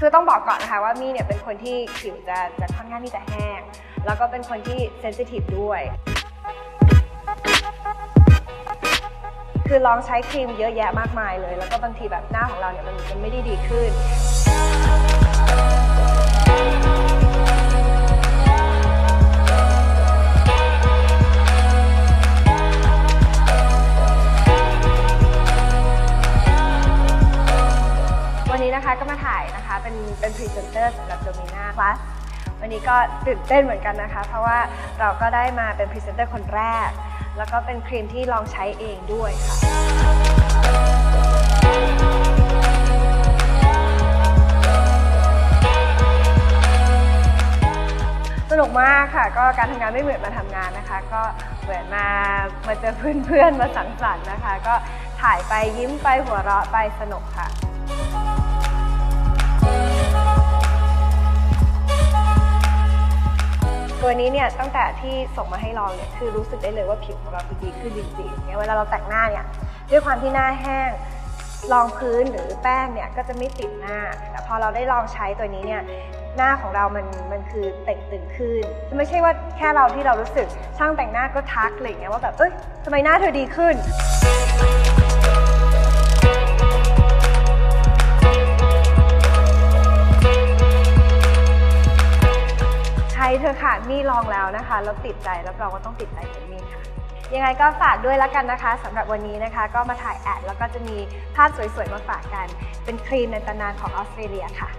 คือต้องบอกก่อนนะคะว่ามี่เนี่ยเป็นคนที่ผิวจะค่อนข้างที่จะแห้งแล้วก็เป็นคนที่เซนซิทีฟด้วยคือลองใช้ครีมเยอะแยะมากมายเลยแล้วก็บางทีแบบหน้าของเราเนี่ยมันไม่ได้ดีขึ้นวันนี้นะคะก็มาถ่ายนะคะเป็นพรีเซนเตอร์สำหรับ Domina Plus วันนี้ก็ตื่นเต้นเหมือนกันนะคะเพราะว่าเราก็ได้มาเป็นพรีเซนเตอร์คนแรกแล้วก็เป็นครีมที่ลองใช้เองด้วยค่ะสนุกมากค่ะก็การทำงานไม่เหมือนมาทำงานนะคะก็เหมือนมาเจอเพื่อนๆมาสังสรรค์นะคะก็ถ่ายไปยิ้มไปหัวเราะไปสนุกค่ะตัวนี้เนี่ยตั้งแต่ที่ส่งมาให้ลองเนี่ยคือรู้สึกได้เลยว่าผิวของเราดีขึ้นจริงๆเนี่ยเวลาเราแต่งหน้าเนี่ยด้วยความที่หน้าแห้งรองพื้นหรือแป้งเนี่ยก็จะไม่ติดหน้าแต่พอเราได้ลองใช้ตัวนี้เนี่ยหน้าของเรามันคือเต่งตึงขึ้นไม่ใช่ว่าแค่เราที่เรารู้สึกช่างแต่งหน้าก็ทักอะไรอย่างเงี้ยว่าแบบทำไมหน้าเธอดีขึ้นใช้เธอค่ะมี่ลองแล้วนะคะแล้วติดใจรับรองว่าต้องติดใจเหมือนมี่ค่ะยังไงก็ฝากด้วยแล้วกันนะคะสำหรับวันนี้นะคะก็มาถ่ายแอดแล้วก็จะมีภาพสวยๆมาฝากกันเป็นครีมในตำนานของออสเตรเลียค่ะ